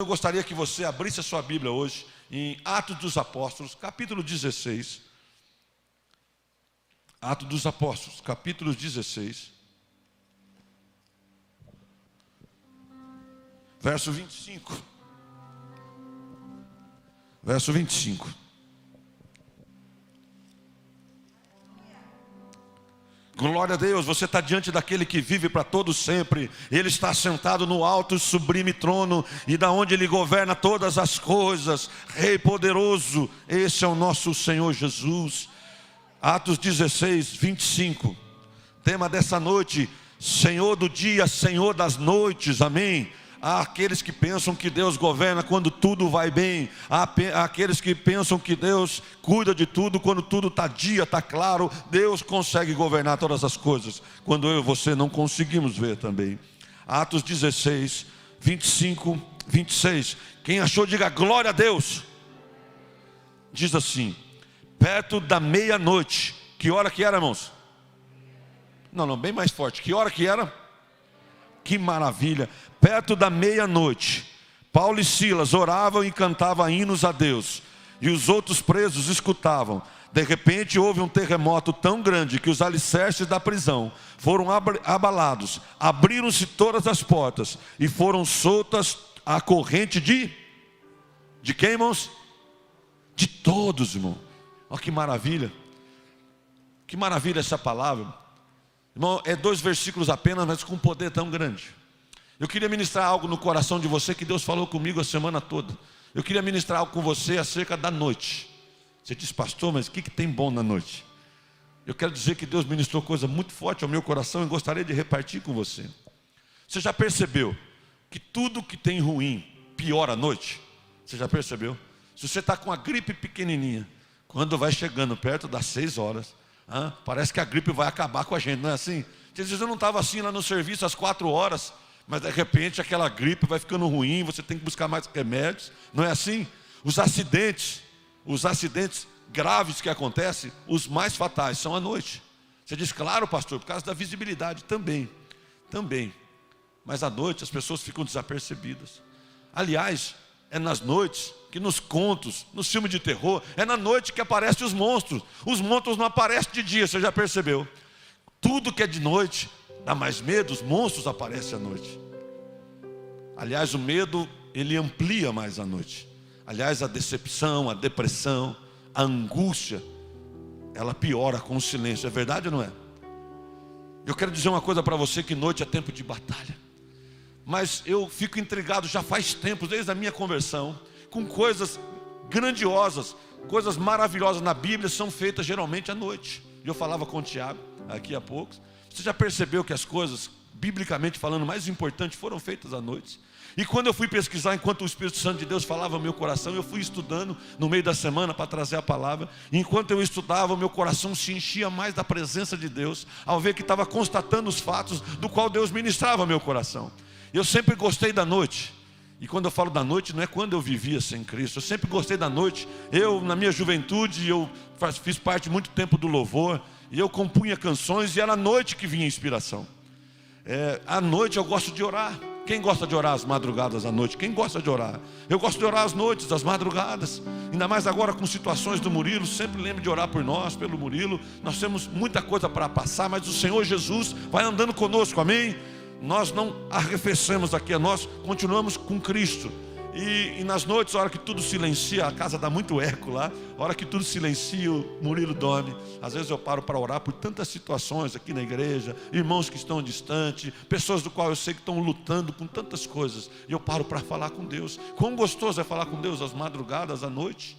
Eu gostaria que você abrisse a sua Bíblia hoje em Atos dos Apóstolos, capítulo 16. Atos dos Apóstolos, capítulo 16. Verso 25. Verso 25. Glória a Deus, você está diante daquele que vive para todo sempre. Ele está sentado no alto e sublime trono, e da onde Ele governa todas as coisas. Rei poderoso, esse é o nosso Senhor Jesus. Atos 16, 25. Tema dessa noite: Senhor do dia, Senhor das noites. Amém. Há aqueles que pensam que Deus governa quando tudo vai bem. Há aqueles que pensam que Deus cuida de tudo quando tudo está dia, está claro. Deus consegue governar todas as coisas quando eu e você não conseguimos ver também. Atos 16, 25, 26. Quem achou, diga glória a Deus. Diz assim: perto da meia-noite. Que hora que era, irmãos? Não, bem mais forte. Que hora que era? Que maravilha. Perto da meia-noite, Paulo e Silas oravam e cantavam hinos a Deus, e os outros presos escutavam. De repente houve um terremoto tão grande que os alicerces da prisão foram abalados. Abriram-se todas as portas e foram soltas a corrente de quem, irmãos? De todos, irmão. Olha que maravilha. Que maravilha essa palavra. Irmão, é 2 versículos apenas, mas com um poder tão grande. Eu queria ministrar algo no coração de você que Deus falou comigo a semana toda. Eu queria ministrar algo com você acerca da noite. Você diz, pastor, mas o que tem bom na noite? Eu quero dizer que Deus ministrou coisa muito forte ao meu coração e gostaria de repartir com você. Você já percebeu que tudo que tem ruim piora à noite? Você já percebeu? Se você está com a gripe pequenininha, quando vai chegando perto das 6 horas, parece que a gripe vai acabar com a gente, não é assim? Às vezes eu não estava assim lá no serviço às 4 horas, mas de repente aquela gripe vai ficando ruim, você tem que buscar mais remédios, não é assim? Os acidentes graves que acontecem, os mais fatais são à noite. Você diz, claro, pastor, por causa da visibilidade, também, mas à noite as pessoas ficam desapercebidas. Aliás, é nas noites que nos contos, nos filmes de terror, é na noite que aparecem os monstros não aparecem de dia, você já percebeu? Tudo que é de noite dá mais medo, os monstros aparecem à noite. Aliás, o medo, ele amplia mais à noite. Aliás, a decepção, a depressão, a angústia, ela piora com o silêncio, é verdade ou não é? Eu quero dizer uma coisa para você, que noite é tempo de batalha. Mas eu fico intrigado já faz tempo, desde a minha conversão, com coisas grandiosas, coisas maravilhosas na Bíblia são feitas geralmente à noite. Eu falava com o Tiago aqui há pouco. Você já percebeu que as coisas, biblicamente falando, mais importantes foram feitas à noite? E quando eu fui pesquisar, enquanto o Espírito Santo de Deus falava ao meu coração, eu fui estudando no meio da semana para trazer a palavra. E enquanto eu estudava, o meu coração se enchia mais da presença de Deus, ao ver que estava constatando os fatos do qual Deus ministrava ao meu coração. Eu sempre gostei da noite. E quando eu falo da noite, não é quando eu vivia sem Cristo. Eu sempre gostei da noite. Eu, na minha juventude, eu fiz parte muito tempo do louvor. E eu compunha canções e era à noite que vinha a inspiração. À noite eu gosto de orar. Quem gosta de orar às madrugadas à noite? Quem gosta de orar? Eu gosto de orar às noites, às madrugadas. Ainda mais agora com situações do Murilo. Sempre lembro de orar por nós, pelo Murilo. Nós temos muita coisa para passar, mas o Senhor Jesus vai andando conosco, amém? Nós não arrefecemos aqui, nós continuamos com Cristo. E nas noites, a hora que tudo silencia, a casa dá muito eco lá, a hora que tudo silencia, o Murilo dorme. Às vezes eu paro para orar por tantas situações aqui na igreja, irmãos que estão distantes, pessoas do qual eu sei que estão lutando com tantas coisas, e eu paro para falar com Deus. Quão gostoso é falar com Deus às madrugadas, à noite.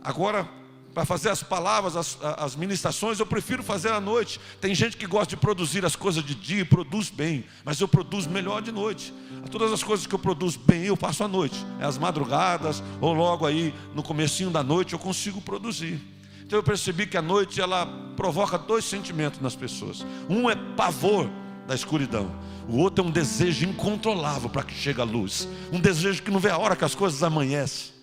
Agora, para fazer as palavras, as ministrações, eu prefiro fazer à noite. Tem gente que gosta de produzir as coisas de dia e produz bem, mas eu produzo melhor de noite. Todas as coisas que eu produzo bem, eu faço à noite. É às madrugadas, ou logo aí no comecinho da noite eu consigo produzir. Então eu percebi que a noite ela provoca 2 sentimentos nas pessoas. Um é pavor da escuridão. O outro é um desejo incontrolável para que chegue a luz. Um desejo que não vê a hora que as coisas amanhecem.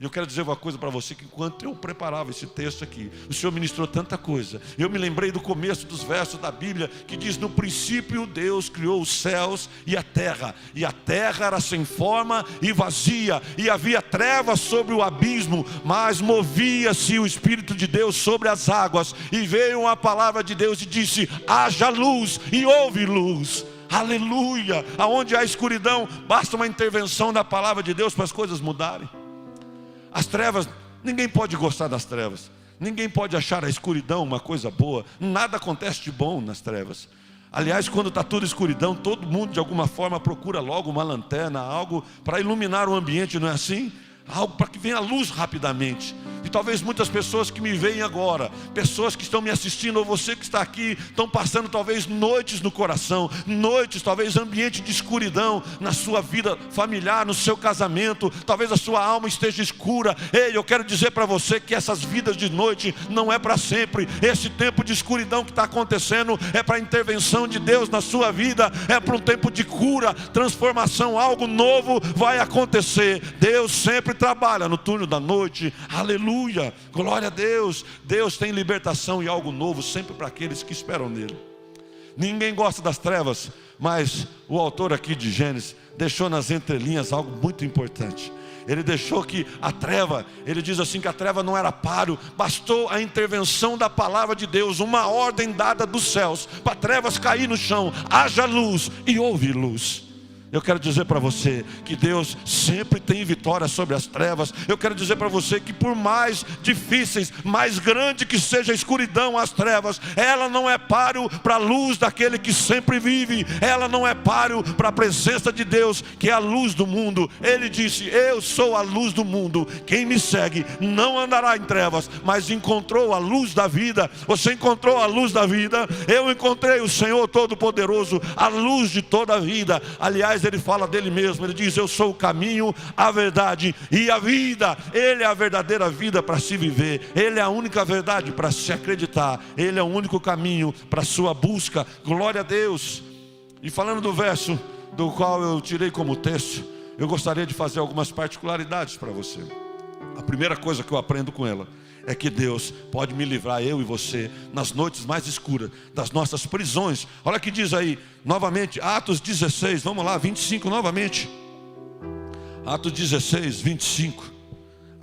Eu quero dizer uma coisa para você, que enquanto eu preparava esse texto aqui, o Senhor ministrou tanta coisa. Eu me lembrei do começo dos versos da Bíblia, que diz: no princípio Deus criou os céus e a terra era sem forma e vazia, e havia trevas sobre o abismo, mas movia-se o Espírito de Deus sobre as águas, e veio a palavra de Deus e disse: haja luz, e houve luz. Aleluia! Aonde há escuridão, basta uma intervenção da palavra de Deus para as coisas mudarem. As trevas, ninguém pode gostar das trevas. Ninguém pode achar a escuridão uma coisa boa. Nada acontece de bom nas trevas. Aliás, quando está tudo escuridão, todo mundo de alguma forma procura logo uma lanterna, algo para iluminar o ambiente, não é assim? Algo para que venha a luz rapidamente. E talvez muitas pessoas que me veem agora, pessoas que estão me assistindo, ou você que está aqui, estão passando talvez noites no coração, noites, talvez ambiente de escuridão na sua vida familiar, no seu casamento, talvez a sua alma esteja escura. Ei, eu quero dizer para você que essas vidas de noite não é para sempre. Esse tempo de escuridão que está acontecendo é para a intervenção de Deus na sua vida, é para um tempo de cura, transformação, algo novo vai acontecer. Deus sempre trabalha no turno da noite. Aleluia. Glória a Deus. Deus tem libertação e algo novo sempre para aqueles que esperam nele. Ninguém gosta das trevas, mas o autor aqui de Gênesis deixou nas entrelinhas algo muito importante. Ele deixou que a treva, ele diz assim, que a treva não era páreo, bastou a intervenção da palavra de Deus, uma ordem dada dos céus, para trevas cair no chão: haja luz, e houve luz. Eu quero dizer para você que Deus sempre tem vitória sobre as trevas. Eu quero dizer para você que por mais difíceis, mais grande que seja a escuridão, as trevas, ela não é páreo para a luz daquele que sempre vive. Ela não é páreo para a presença de Deus, que é a luz do mundo. Ele disse: eu sou a luz do mundo. Quem me segue não andará em trevas, mas encontrou a luz da vida. Você encontrou a luz da vida. Eu encontrei o Senhor Todo-Poderoso, a luz de toda a vida. Aliás, ele fala dele mesmo, ele diz: eu sou o caminho, a verdade e a vida. Ele é a verdadeira vida para se viver. Ele é a única verdade para se acreditar. Ele é o único caminho para a sua busca. Glória a Deus. E falando do verso do qual eu tirei como texto, eu gostaria de fazer algumas particularidades para você. A primeira coisa que eu aprendo com ela é que Deus pode me livrar, eu e você, nas noites mais escuras, das nossas prisões. Olha o que diz aí, novamente, Atos 16, vamos lá, 25 novamente. Atos 16, 25.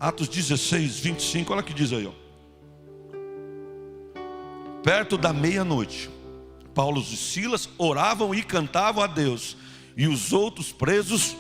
Atos 16, 25, olha o que diz aí, ó. Perto da meia-noite, Paulo e Silas oravam e cantavam a Deus. E os outros presos,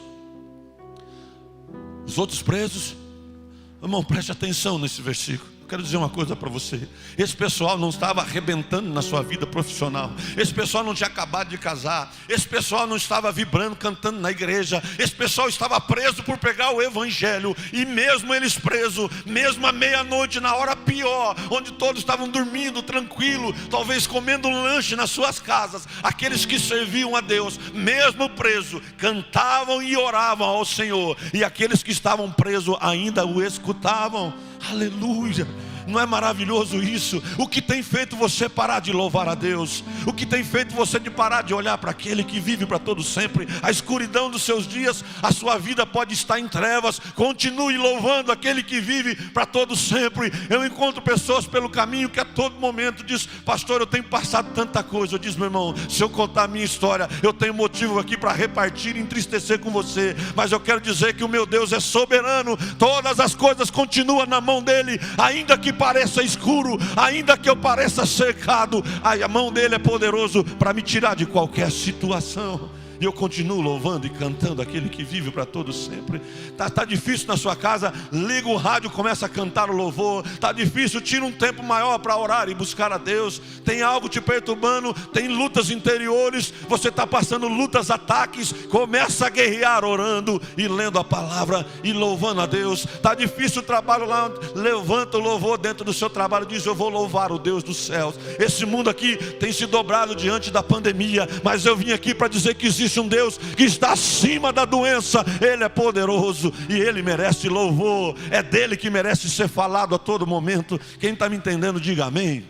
irmão, preste atenção nesse versículo. Quero dizer uma coisa para você: esse pessoal não estava arrebentando na sua vida profissional, esse pessoal não tinha acabado de casar, esse pessoal não estava vibrando, cantando na igreja, esse pessoal estava preso por pegar o evangelho. E mesmo eles presos, mesmo à meia-noite, na hora pior, onde todos estavam dormindo tranquilo, talvez comendo um lanche nas suas casas, aqueles que serviam a Deus, mesmo presos, cantavam e oravam ao Senhor, e aqueles que estavam presos ainda o escutavam. Aleluia. Não é maravilhoso isso? O que tem feito você parar de louvar a Deus? O que tem feito você de parar de olhar para aquele que vive para todo sempre? A escuridão dos seus dias, a sua vida pode estar em trevas. Continue louvando aquele que vive para todo sempre. Eu encontro pessoas pelo caminho que a todo momento diz: pastor, eu tenho passado tanta coisa. Eu disse: meu irmão, se eu contar a minha história, eu tenho motivo aqui para repartir e entristecer com você. Mas eu quero dizer que o meu Deus é soberano. Todas as coisas continuam na mão dele, ainda que pareça escuro, ainda que eu pareça cercado, a mão dele é poderoso para me tirar de qualquer situação. E eu continuo louvando e cantando aquele que vive para todo sempre. Tá difícil na sua casa, liga o rádio, começa a cantar o louvor. Tá difícil, tira um tempo maior para orar e buscar a Deus. Tem algo te perturbando, tem lutas interiores, você está passando lutas, ataques, começa a guerrear orando e lendo a palavra e louvando a Deus. Tá difícil o trabalho lá, levanta o louvor dentro do seu trabalho, diz: eu vou louvar o Deus dos céus. Esse mundo aqui tem se dobrado diante da pandemia, mas eu vim aqui para dizer que existe um Deus que está acima da doença. Ele é poderoso e Ele merece louvor. É dele que merece ser falado a todo momento. Quem está me entendendo, diga amém.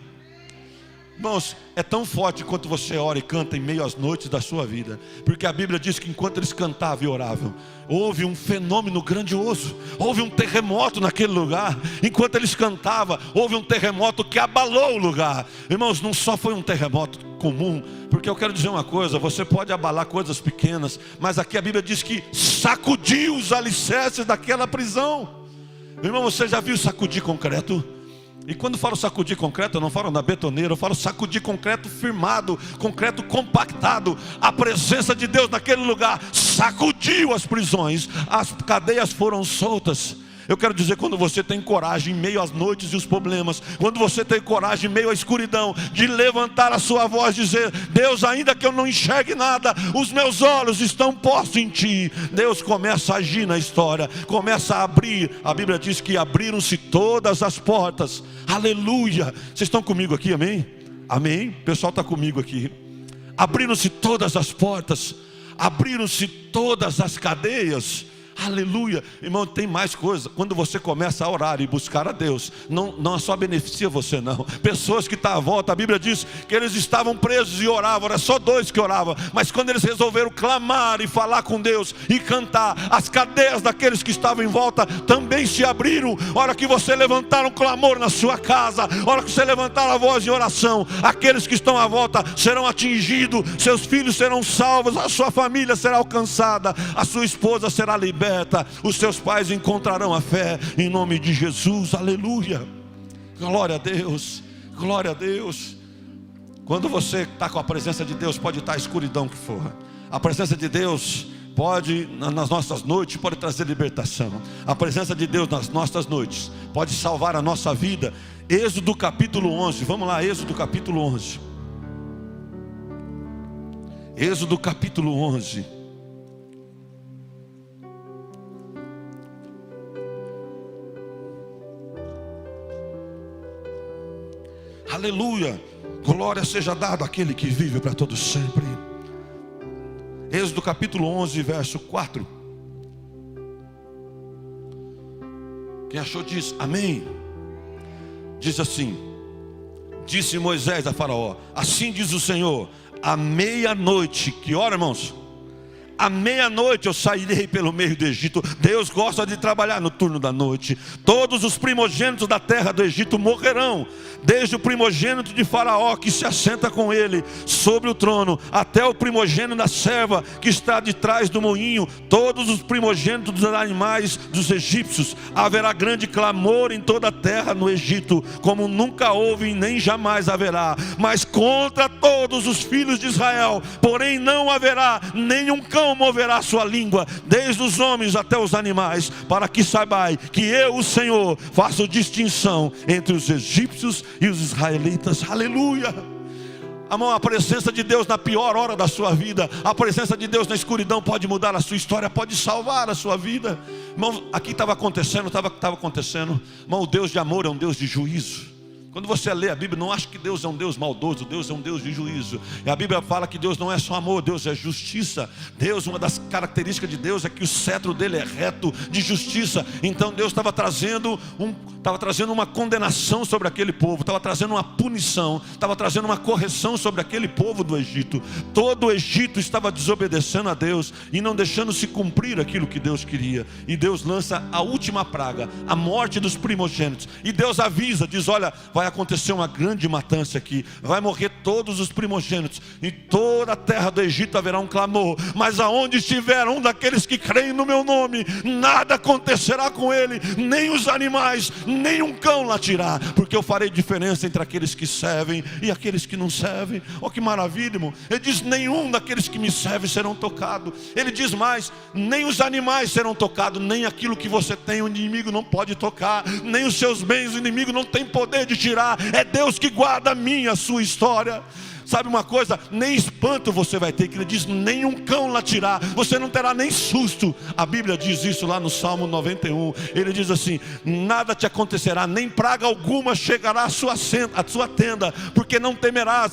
Irmãos, é tão forte quanto você ora e canta em meio às noites da sua vida. Porque a Bíblia diz que enquanto eles cantavam e oravam, houve um fenômeno grandioso. Houve um terremoto naquele lugar. Enquanto eles cantavam, houve um terremoto que abalou o lugar. Irmãos, não só foi um terremoto comum, porque eu quero dizer uma coisa: você pode abalar coisas pequenas, mas aqui a Bíblia diz que sacudiu os alicerces daquela prisão. Irmão, você já viu sacudir concreto? E quando falo sacudir concreto, eu não falo na betoneira, eu falo sacudir concreto firmado, concreto compactado. A presença de Deus naquele lugar sacudiu as prisões, as cadeias foram soltas. Eu quero dizer, quando você tem coragem em meio às noites e os problemas, quando você tem coragem em meio à escuridão, de levantar a sua voz e dizer: Deus, ainda que eu não enxergue nada, os meus olhos estão postos em Ti. Deus começa a agir na história, começa a abrir. A Bíblia diz que abriram-se todas as portas. Aleluia! Vocês estão comigo aqui, amém? Amém? O pessoal está comigo aqui. Abriram-se todas as portas, abriram-se todas as cadeias. Aleluia, irmão, tem mais coisa. Quando você começa a orar e buscar a Deus, não só beneficia você não. Pessoas que estão à volta, a Bíblia diz que eles estavam presos e oravam. Era só 2 que oravam. Mas quando eles resolveram clamar e falar com Deus e cantar, as cadeias daqueles que estavam em volta também se abriram. A hora que você levantar um clamor na sua casa, a hora que você levantar a voz em oração, aqueles que estão à volta serão atingidos, seus filhos serão salvos, a sua família será alcançada, a sua esposa será liberta, os seus pais encontrarão a fé em nome de Jesus. Aleluia, glória a Deus, glória a Deus. Quando você está com a presença de Deus, pode estar a escuridão que for, a presença de Deus pode, nas nossas noites, pode trazer libertação. A presença de Deus nas nossas noites pode salvar a nossa vida. Êxodo capítulo 11, vamos lá, Êxodo capítulo 11. Êxodo capítulo 11. Aleluia, glória seja dada àquele que vive para todos sempre. Êxodo capítulo 11, verso 4. Quem achou diz amém. Diz assim: disse Moisés a Faraó: assim diz o Senhor, à meia-noite, que hora, irmãos? À meia-noite eu sairei pelo meio do Egito. Deus gosta de trabalhar no turno da noite. Todos os primogênitos da terra do Egito morrerão, desde o primogênito de Faraó que se assenta com ele sobre o trono, até o primogênito da serva que está de trás do moinho, todos os primogênitos dos animais dos egípcios. Haverá grande clamor em toda a terra no Egito, como nunca houve e nem jamais haverá. Mas contra todos os filhos de Israel, porém não haverá nenhum cão moverá sua língua, desde os homens até os animais, para que saibais que eu, o Senhor, faço distinção entre os egípcios e os israelitas. Aleluia. Amor, a presença de Deus na pior hora da sua vida, a presença de Deus na escuridão pode mudar a sua história, pode salvar a sua vida. Irmão, aqui estava acontecendo, irmão, o Deus de amor é um Deus de juízo. Quando você lê a Bíblia, não acha que Deus é um Deus maldoso. Deus é um Deus de juízo. E a Bíblia fala que Deus não é só amor, Deus é justiça. Deus, uma das características de Deus é que o cetro dele é reto, de justiça. Então Deus estava trazendo uma condenação sobre aquele povo, estava trazendo uma punição, estava trazendo uma correção sobre aquele povo do Egito. Todo o Egito estava desobedecendo a Deus e não deixando se cumprir aquilo que Deus queria. E Deus lança a última praga, a morte dos primogênitos. E Deus avisa, diz: olha, vai acontecer uma grande matança aqui, vai morrer todos os primogênitos, em toda a terra do Egito haverá um clamor, mas aonde estiver um daqueles que creem no meu nome, nada acontecerá com ele, nem os animais, nem um cão latirá, porque eu farei diferença entre aqueles que servem e aqueles que não servem. Oh, que maravilha, irmão. Ele diz: nenhum daqueles que me servem serão tocados. Ele diz mais: nem os animais serão tocados, nem aquilo que você tem o inimigo não pode tocar, nem os seus bens o inimigo não tem poder de tirar. É Deus que guarda a minha, a sua história. Sabe uma coisa? Nem espanto você vai ter, que ele diz, nem um cão latirá, você não terá nem susto. A Bíblia diz isso lá no Salmo 91. Ele diz assim: nada te acontecerá, nem praga alguma chegará à sua tenda, porque não temerás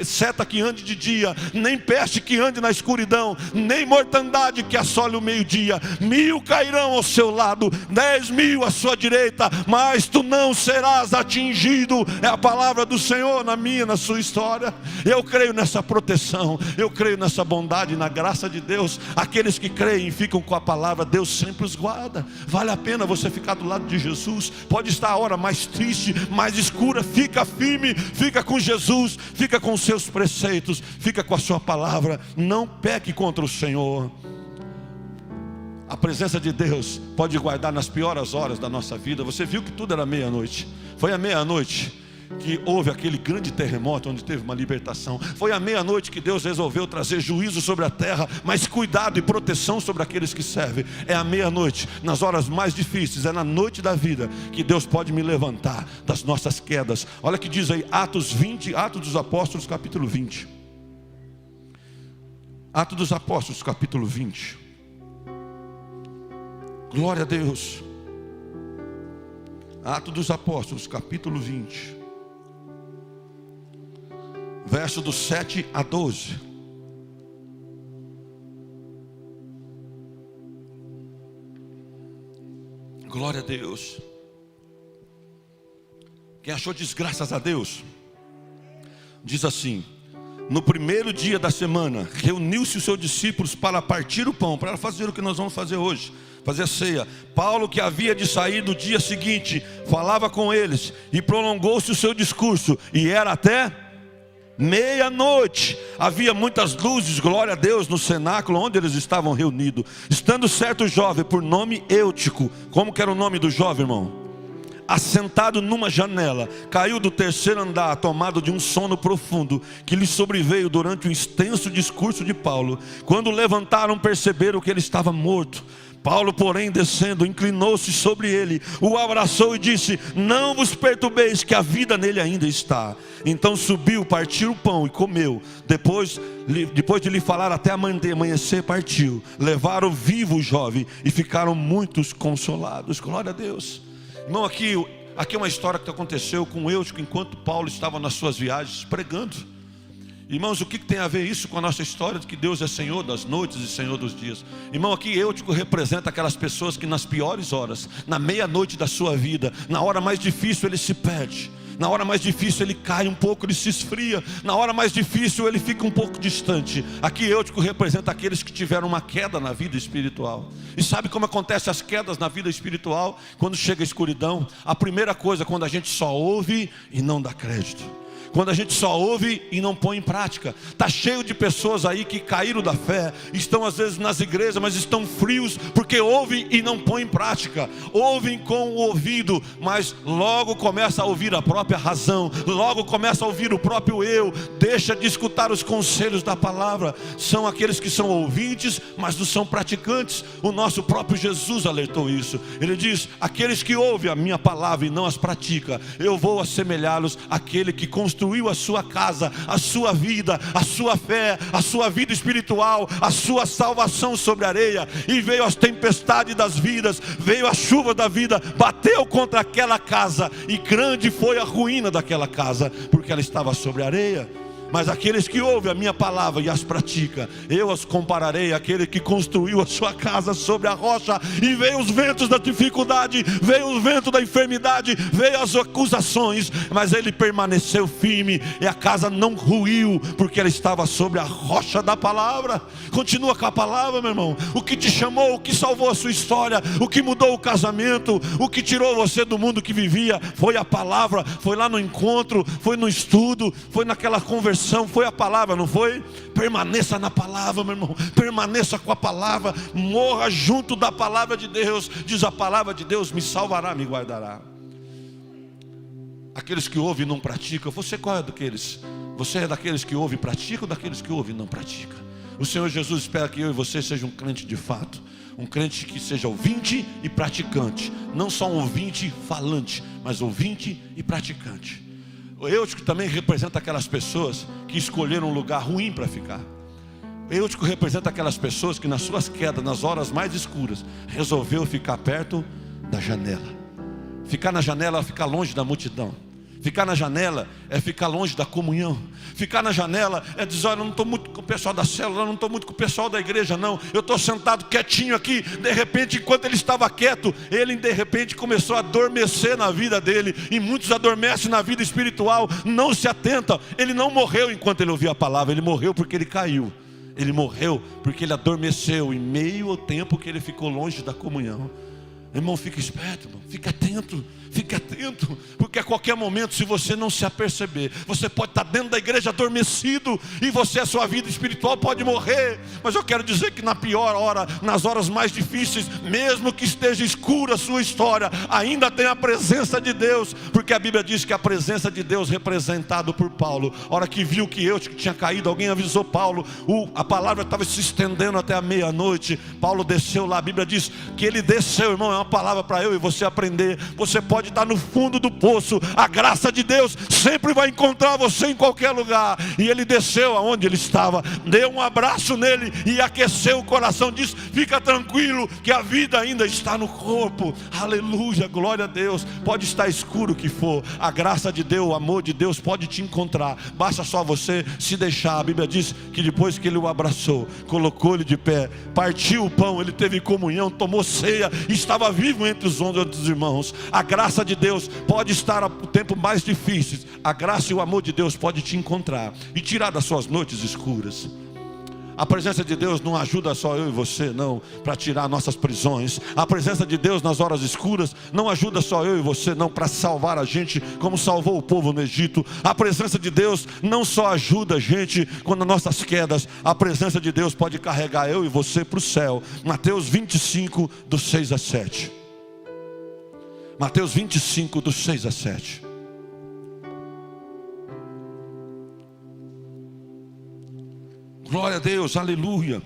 seta que ande de dia, nem peste que ande na escuridão, nem mortandade que assole o meio-dia. 1000 cairão ao seu lado, 10.000 à sua direita, mas tu não serás atingido. É a palavra do Senhor na minha, na sua história. Eu creio nessa proteção, eu creio nessa bondade, na graça de Deus. Aqueles que creem e ficam com a palavra, Deus sempre os guarda. Vale a pena você ficar do lado de Jesus. Pode estar a hora mais triste, mais escura, fica firme, fica com Jesus, fica com os seus preceitos, fica com a sua palavra. Não peque contra o Senhor. A presença de Deus pode guardar nas piores horas da nossa vida. Você viu que tudo era meia-noite. Foi à meia-noite que houve aquele grande terremoto onde teve uma libertação. Foi à meia-noite que Deus resolveu trazer juízo sobre a terra, mas cuidado e proteção sobre aqueles que servem. É à meia-noite, nas horas mais difíceis, é na noite da vida que Deus pode me levantar das nossas quedas. Olha que diz aí Atos dos Apóstolos, capítulo 20. Atos dos Apóstolos, capítulo 20. Glória a Deus. Atos dos Apóstolos, capítulo 20, verso do 7 a 12. Glória a Deus. Quem achou desgraças a Deus, diz assim: no primeiro dia da semana, reuniu-se os seus discípulos para partir o pão, para fazer o que nós vamos fazer hoje, fazer a ceia. Paulo, que havia de sair no dia seguinte, falava com eles, e prolongou-se o seu discurso, e era até meia-noite. Havia muitas luzes, glória a Deus, no cenáculo onde eles estavam reunidos. Estando certo jovem, por nome Eutico. Como que era o nome do jovem, irmão? Assentado numa janela, caiu do terceiro andar, tomado de um sono profundo, que lhe sobreveio durante o extenso discurso de Paulo. Quando levantaram, perceberam que ele estava morto. Paulo, porém, descendo, inclinou-se sobre ele, o abraçou e disse: não vos perturbeis, que a vida nele ainda está. Então subiu, partiu o pão e comeu. Depois de lhe falar até amanhecer, partiu. Levaram vivo o jovem e ficaram muitos consolados. Glória a Deus. Irmão, aqui é uma história que aconteceu com Eutico enquanto Paulo estava nas suas viagens pregando. Irmãos, o que tem a ver isso com a nossa história de que Deus é Senhor das noites e Senhor dos dias? Irmão, aqui Eutico representa aquelas pessoas que nas piores horas, na meia-noite da sua vida, na hora mais difícil ele se perde. Na hora mais difícil ele cai um pouco, ele se esfria. Na hora mais difícil ele fica um pouco distante. Aqui Eutico representa aqueles que tiveram uma queda na vida espiritual. E sabe como acontecem as quedas na vida espiritual? Quando chega a escuridão, a primeira coisa, quando a gente só ouve e não dá crédito. Quando a gente só ouve e não põe em prática. Está cheio de pessoas aí que caíram da fé, estão às vezes nas igrejas, mas estão frios, porque ouvem e não põem em prática. Ouvem com o ouvido, mas logo começa a ouvir a própria razão, logo começa a ouvir o próprio eu, deixa de escutar os conselhos da palavra. São aqueles que são ouvintes, mas não são praticantes. O nosso próprio Jesus alertou isso. Ele diz: aqueles que ouvem a minha palavra e não as praticam, eu vou assemelhá-los àquele que construiu a sua casa, a sua vida, a sua fé, a sua vida espiritual, a sua salvação sobre a areia. E veio as tempestades das vidas, veio a chuva da vida, bateu contra aquela casa, e grande foi a ruína daquela casa, porque ela estava sobre a areia. Mas aqueles que ouvem a minha palavra e as praticam, eu os compararei àquele que construiu a sua casa sobre a rocha. E veio os ventos da dificuldade, veio o vento da enfermidade, veio as acusações, mas ele permaneceu firme, e a casa não ruiu, porque ela estava sobre a rocha da palavra. Continua com a palavra, meu irmão. O que te chamou, o que salvou a sua história, o que mudou o casamento, o que tirou você do mundo que vivia, foi a palavra. Foi lá no encontro, foi no estudo, foi naquela conversação, foi a palavra, não foi? Permaneça na palavra, meu irmão. Permaneça com a palavra. Morra junto da palavra de Deus. Diz a palavra de Deus: me salvará, me guardará. Aqueles que ouvem e não praticam. Você qual é daqueles? Você é daqueles que ouvem e praticam, ou daqueles que ouvem e não praticam? O Senhor Jesus espera que eu e você seja um crente de fato. Um crente que seja ouvinte e praticante. Não só um ouvinte falante, mas ouvinte e praticante. O Eutico também representa aquelas pessoas que escolheram um lugar ruim para ficar. O Eutico representa aquelas pessoas que nas suas quedas, nas horas mais escuras, resolveu ficar perto da janela. Ficar na janela é ficar longe da multidão. Ficar na janela é ficar longe da comunhão. Ficar na janela é dizer: olha, eu não estou muito com o pessoal da célula, eu não estou muito com o pessoal da igreja, não. Eu estou sentado quietinho aqui. De repente, enquanto ele estava quieto, ele de repente começou a adormecer na vida dele. E muitos adormecem na vida espiritual, não se atentam. Ele não morreu enquanto ele ouvia a palavra, ele morreu porque ele caiu. Ele morreu porque ele adormeceu em meio ao tempo que ele ficou longe da comunhão. Irmão, fica esperto, irmão. Fica atento, porque a qualquer momento, se você não se aperceber, você pode estar dentro da igreja adormecido, e você, a sua vida espiritual pode morrer. Mas eu quero dizer que na pior hora, nas horas mais difíceis, mesmo que esteja escura a sua história, ainda tem a presença de Deus, porque a Bíblia diz que a presença de Deus, representado por Paulo, a hora que viu que Eutico tinha caído, alguém avisou Paulo, a palavra estava se estendendo até a meia-noite. Paulo desceu lá, a Bíblia diz que ele desceu, irmão, é uma palavra para eu e você aprender. Você pode estar no fundo do poço, a graça de Deus sempre vai encontrar você em qualquer lugar. E ele desceu aonde ele estava, deu um abraço nele e aqueceu o coração. Disse: fica tranquilo que a vida ainda está no corpo. Aleluia, glória a Deus. Pode estar escuro o que for, a graça de Deus, o amor de Deus pode te encontrar. Basta só você se deixar. A Bíblia diz que depois que ele o abraçou, colocou ele de pé, partiu o pão, ele teve comunhão, tomou ceia, estava vivo entre os outros irmãos. A graça de Deus pode estar no tempo mais difíceis. A graça e o amor de Deus pode te encontrar e tirar das suas noites escuras. A presença de Deus não ajuda só eu e você, não, para tirar nossas prisões. A presença de Deus nas horas escuras não ajuda só eu e você, não, para salvar a gente como salvou o povo no Egito. A presença de Deus não só ajuda a gente quando nossas quedas. A presença de Deus pode carregar eu e você para o céu. Mateus 25, do 6 a 7. Mateus 25, do 6 a 7. Glória a Deus, aleluia.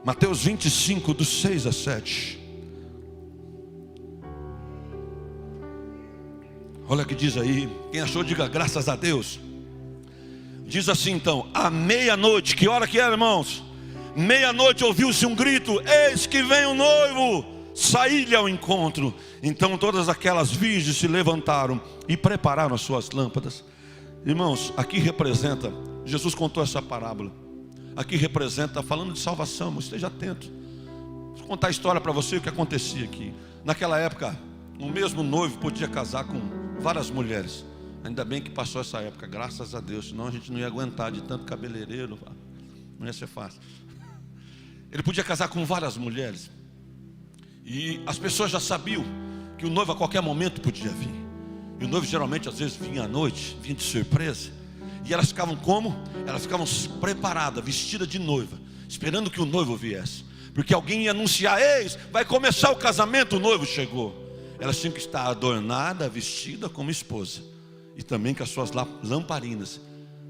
Mateus 25, do 6 a 7. Olha o que diz aí. Quem achou, diga graças a Deus. Diz assim então: à meia-noite, que hora que era, irmãos? Meia-noite ouviu-se um grito: eis que vem o noivo, saí-lhe ao encontro. Então todas aquelas virgens se levantaram e prepararam as suas lâmpadas. Irmãos, aqui representa, Jesus contou essa parábola. Aqui representa, falando de salvação, mas esteja atento. Vou contar a história para você, o que acontecia aqui. Naquela época, o mesmo noivo podia casar com várias mulheres. Ainda bem que passou essa época, graças a Deus. Senão a gente não ia aguentar de tanto cabeleireiro, não ia ser fácil. Ele podia casar com várias mulheres. E as pessoas já sabiam que o noivo a qualquer momento podia vir. E o noivo geralmente às vezes vinha à noite, vinha de surpresa. E elas ficavam como? Elas ficavam preparadas, vestidas de noiva, esperando que o noivo viesse. Porque alguém ia anunciar: eis, vai começar o casamento, o noivo chegou. Elas tinham que estar adornadas, vestidas como esposa. E também com as suas lamparinas,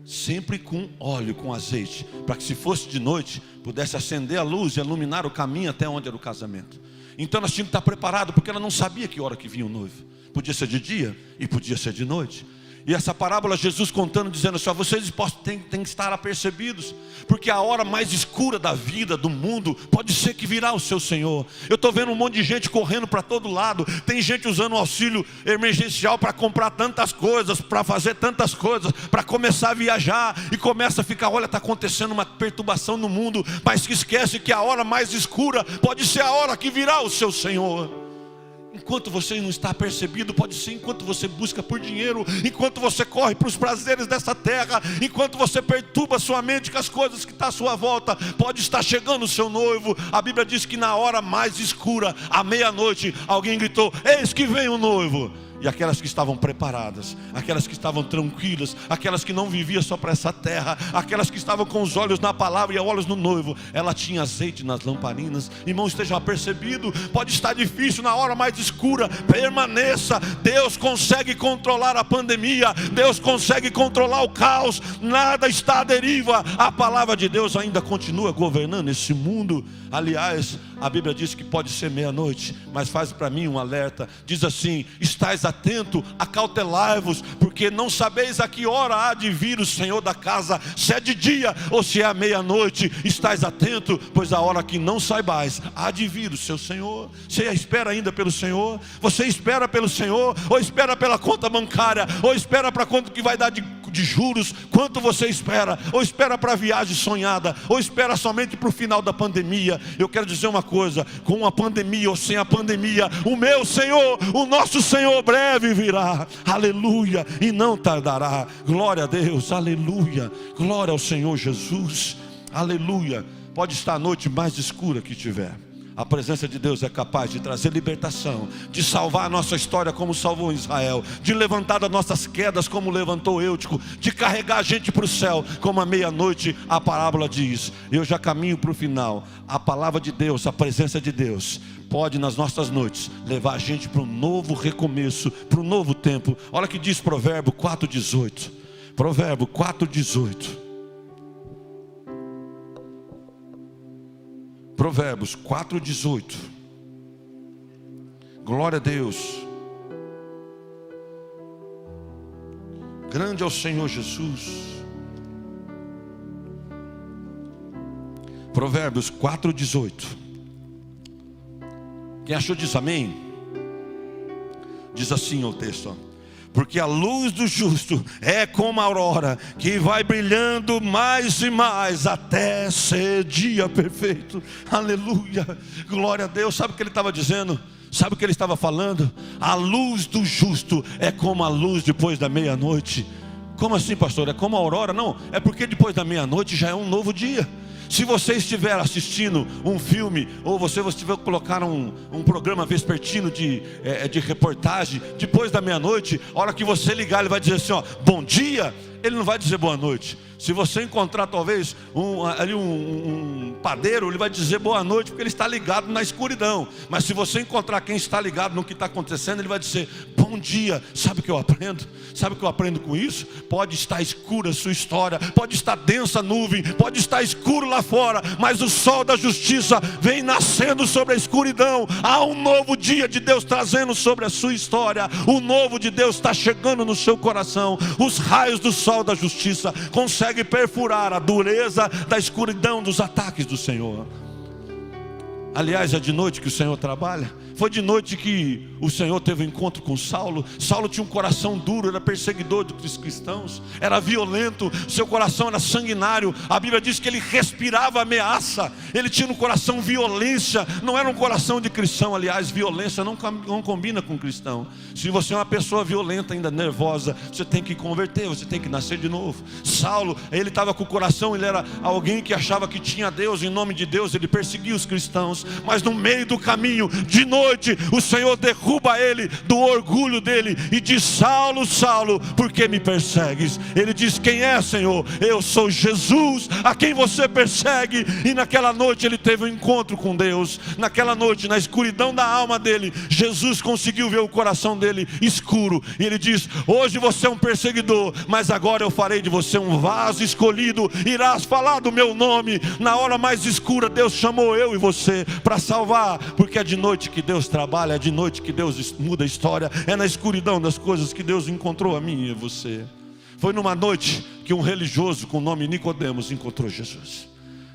sempre com óleo, com azeite, para que se fosse de noite, pudesse acender a luz e iluminar o caminho até onde era o casamento. Então elas tinham que estar preparadas, porque ela não sabia que hora que vinha o noivo. Podia ser de dia e podia ser de noite. E essa parábola Jesus contando, dizendo assim: vocês têm que estar apercebidos, porque a hora mais escura da vida, do mundo, pode ser que virá o seu Senhor. Eu estou vendo um monte de gente correndo para todo lado. Tem gente usando o auxílio emergencial para comprar tantas coisas, para fazer tantas coisas, para começar a viajar. E começa a ficar: olha, está acontecendo uma perturbação no mundo. Mas que esquece que a hora mais escura pode ser a hora que virá o seu Senhor. Enquanto você não está percebido, pode ser enquanto você busca por dinheiro, enquanto você corre para os prazeres dessa terra, enquanto você perturba sua mente com as coisas que estão à sua volta, pode estar chegando o seu noivo. A Bíblia diz que na hora mais escura, à meia-noite, alguém gritou: eis que vem o noivo. E aquelas que estavam preparadas, aquelas que estavam tranquilas, aquelas que não viviam só para essa terra, aquelas que estavam com os olhos na palavra e olhos no noivo, ela tinha azeite nas lamparinas. Irmão, esteja percebido, pode estar difícil na hora mais escura, permaneça. Deus consegue controlar a pandemia, Deus consegue controlar o caos, nada está à deriva. A palavra de Deus ainda continua governando esse mundo. Aliás, a Bíblia diz que pode ser meia-noite, mas faz para mim um alerta. Diz assim: estais atento, acautelai-vos, porque não sabeis a que hora há de vir o Senhor da casa, se é de dia ou se é à meia-noite. Estais atento, pois a hora que não saibais, há de vir o seu Senhor. Você espera ainda pelo Senhor? Você espera pelo Senhor? Ou espera pela conta bancária? Ou espera para quanto que vai dar de juros? Quanto você espera? Ou espera para a viagem sonhada? Ou espera somente para o final da pandemia? Eu quero dizer uma coisa: com a pandemia ou sem a pandemia, o meu Senhor, o nosso Senhor breve virá, aleluia, e não tardará. Glória a Deus, aleluia, glória ao Senhor Jesus, aleluia. Pode estar a noite mais escura que tiver, a presença de Deus é capaz de trazer libertação, de salvar a nossa história como salvou Israel, de levantar das nossas quedas como levantou Eutico, de carregar a gente para o céu, como à meia-noite a parábola diz. Eu já caminho para o final. A palavra de Deus, a presença de Deus pode nas nossas noites levar a gente para um novo recomeço, para um novo tempo. Olha o que diz Provérbio 4,18. Provérbio 4,18. Provérbios 4,18. Glória a Deus. Grande é o Senhor Jesus. Provérbios 4,18. Quem achou diz amém? Diz assim o texto, ó. Porque a luz do justo é como a aurora, que vai brilhando mais e mais até ser dia perfeito. Aleluia, glória a Deus. Sabe o que ele estava dizendo? Sabe o que ele estava falando? A luz do justo é como a luz depois da meia-noite. Como assim, pastor? É como a aurora? Não, é porque depois da meia-noite já é um novo dia. Se você estiver assistindo um filme, ou você estiver colocar um programa vespertino de reportagem, depois da meia-noite, a hora que você ligar, ele vai dizer assim, ó, bom dia. Ele não vai dizer boa noite. Se você encontrar talvez um padeiro, ele vai dizer boa noite, porque ele está ligado na escuridão. Mas se você encontrar quem está ligado no que está acontecendo, ele vai dizer bom dia. Sabe o que eu aprendo? Sabe o que eu aprendo com isso? Pode estar escura a sua história, pode estar densa a nuvem, pode estar escuro lá fora, mas o sol da justiça vem nascendo sobre a escuridão. Há um novo dia de Deus trazendo sobre a sua história. O novo de Deus está chegando no seu coração. Os raios do sol da justiça consegue perfurar a dureza da escuridão dos ataques do Senhor. Aliás, é de noite que o Senhor trabalha. Foi de noite que o Senhor teve um encontro com Saulo. Saulo tinha um coração duro, era perseguidor dos cristãos, era violento, seu coração era sanguinário. A Bíblia diz que ele respirava ameaça, ele tinha no coração violência. Não era um coração de cristão. Aliás, violência não combina com cristão. Se você é uma pessoa violenta, ainda nervosa, você tem que converter, você tem que nascer de novo. Saulo, ele estava com o coração, ele era alguém que achava que tinha Deus. Em nome de Deus ele perseguia os cristãos, mas no meio do caminho, de noite, o Senhor derruba ele do orgulho dele e diz: Saulo, Saulo, por que me persegues? Ele diz: quem é, Senhor? Eu sou Jesus, a quem você persegue. E naquela noite ele teve um encontro com Deus. Naquela noite, na escuridão da alma dele, Jesus conseguiu ver o coração dele escuro. E ele diz: hoje você é um perseguidor, mas agora eu farei de você um vaso escolhido. Irás falar do meu nome. Na hora mais escura, Deus chamou eu e você para salvar, porque é de noite que Deus trabalha, é de noite que Deus muda a história, é na escuridão das coisas que Deus encontrou a mim e a você. Foi numa noite que um religioso com o nome Nicodemos encontrou Jesus.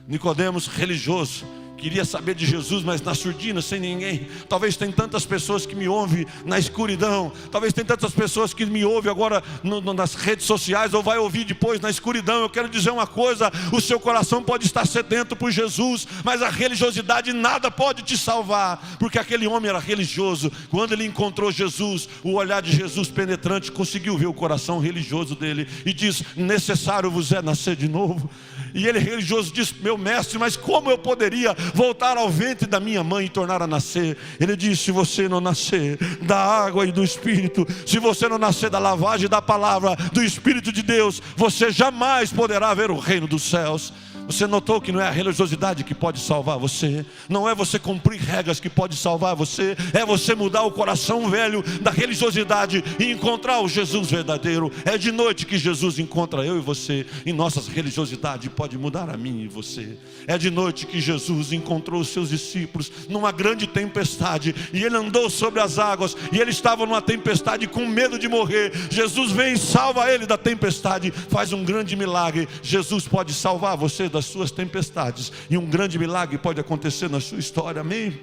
Nicodemos, religioso, queria saber de Jesus, mas na surdina, sem ninguém. Talvez tem tantas pessoas que me ouvem na escuridão. Talvez tem tantas pessoas que me ouvem agora nas redes sociais, ou vai ouvir depois na escuridão. Eu quero dizer uma coisa: o seu coração pode estar sedento por Jesus, mas a religiosidade nada pode te salvar, porque aquele homem era religioso. Quando ele encontrou Jesus, o olhar de Jesus penetrante conseguiu ver o coração religioso dele, e diz: necessário vos é nascer de novo. E ele, religioso, diz: meu mestre, mas como eu poderia voltar ao ventre da minha mãe e tornar a nascer? Ele diz: se você não nascer da água e do Espírito, se você não nascer da lavagem da palavra, do Espírito de Deus, você jamais poderá ver o reino dos céus. Você notou que não é a religiosidade que pode salvar você, não é você cumprir regras que pode salvar você, é você mudar o coração velho da religiosidade e encontrar o Jesus verdadeiro. É de noite que Jesus encontra eu e você, e nossas religiosidade pode mudar a mim e você. É de noite que Jesus encontrou os seus discípulos numa grande tempestade, e ele andou sobre as águas, e ele estava numa tempestade com medo de morrer. Jesus vem e salva ele da tempestade, faz um grande milagre. Jesus pode salvar você das suas tempestades, e um grande milagre pode acontecer na sua história, amém?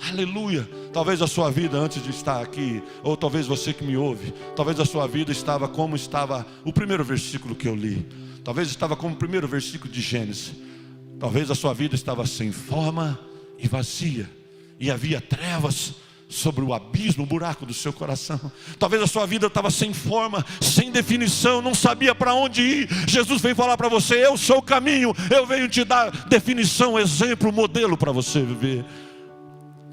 Aleluia. Talvez a sua vida antes de estar aqui, ou talvez você que me ouve, talvez a sua vida estava como estava o primeiro versículo que eu li, talvez estava como o primeiro versículo de Gênesis. Talvez a sua vida estava sem forma e vazia, e havia trevas sobre o abismo, o buraco do seu coração. Talvez a sua vida estava sem forma, sem definição, não sabia para onde ir. Jesus vem falar para você: eu sou o caminho, eu venho te dar definição, exemplo, modelo para você viver.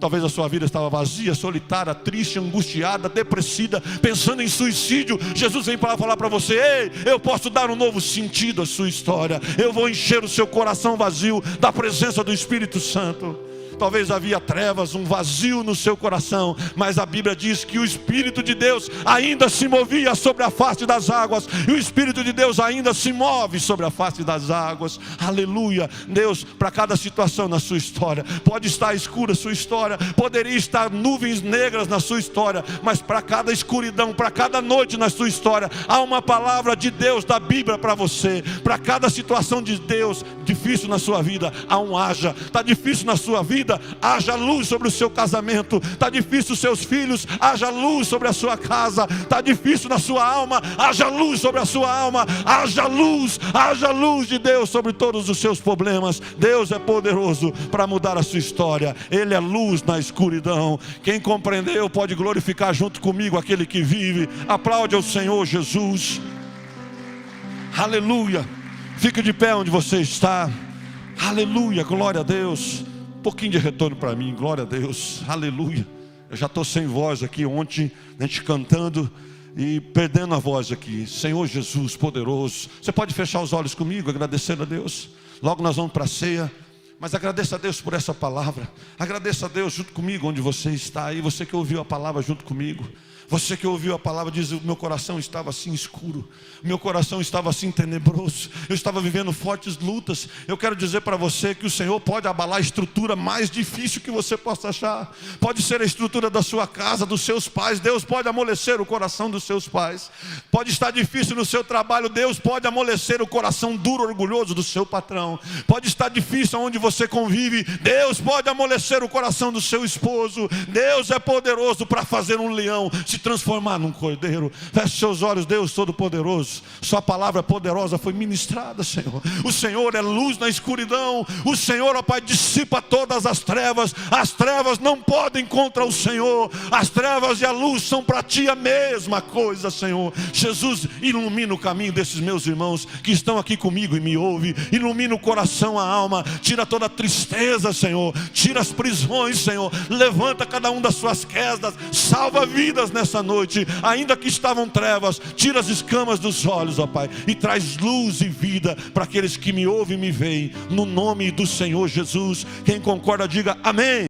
Talvez a sua vida estava vazia, solitária, triste, angustiada, depressiva, pensando em suicídio. Jesus vem para falar para você: ei, eu posso dar um novo sentido à sua história. Eu vou encher o seu coração vazio da presença do Espírito Santo. Talvez havia trevas, um vazio no seu coração, mas a Bíblia diz que o Espírito de Deus ainda se movia sobre a face das águas, e o Espírito de Deus ainda se move sobre a face das águas. Aleluia. Deus, para cada situação na sua história, pode estar escura a sua história, poderia estar nuvens negras na sua história, mas para cada escuridão, para cada noite na sua história, há uma palavra de Deus, da Bíblia para você. Para cada situação de Deus difícil na sua vida, há um haja. Está difícil na sua vida, haja luz sobre o seu casamento. Está difícil os seus filhos, haja luz sobre a sua casa. Está difícil na sua alma, haja luz sobre a sua alma. Haja luz de Deus sobre todos os seus problemas. Deus é poderoso para mudar a sua história. Ele é luz na escuridão. Quem compreendeu pode glorificar junto comigo aquele que vive. Aplaude ao Senhor Jesus. Aleluia. Fique de pé onde você está. Aleluia, glória a Deus. Um pouquinho de retorno para mim, glória a Deus, aleluia. Eu já estou sem voz aqui, ontem a gente cantando e perdendo a voz aqui. Senhor Jesus poderoso, você pode fechar os olhos comigo, agradecendo a Deus. Logo nós vamos para a ceia, mas agradeça a Deus por essa palavra. Agradeça a Deus junto comigo onde você está aí, você que ouviu a palavra junto comigo. Você que ouviu a palavra diz: o meu coração estava assim escuro, o meu coração estava assim tenebroso, eu estava vivendo fortes lutas. Eu quero dizer para você que o Senhor pode abalar a estrutura mais difícil que você possa achar. Pode ser a estrutura da sua casa, dos seus pais. Deus pode amolecer o coração dos seus pais. Pode estar difícil no seu trabalho, Deus pode amolecer o coração duro, orgulhoso do seu patrão. Pode estar difícil onde você convive, Deus pode amolecer o coração do seu esposo. Deus é poderoso para fazer um leão se transformar num cordeiro. Feche seus olhos. Deus Todo-Poderoso, sua palavra poderosa foi ministrada, Senhor. O Senhor é luz na escuridão. O Senhor, ó Pai, dissipa todas as trevas. As trevas não podem contra o Senhor. As trevas e a luz são para ti a mesma coisa, Senhor. Jesus, ilumina o caminho desses meus irmãos que estão aqui comigo e me ouvem. Ilumina o coração, a alma. Tira toda a tristeza, Senhor. Tira as prisões, Senhor. Levanta cada um das suas quedas. Salva vidas nessa noite, ainda que estavam trevas. Tira as escamas dos olhos, ó Pai, e traz luz e vida para aqueles que me ouvem e me veem, no nome do Senhor Jesus. Quem concorda diga amém.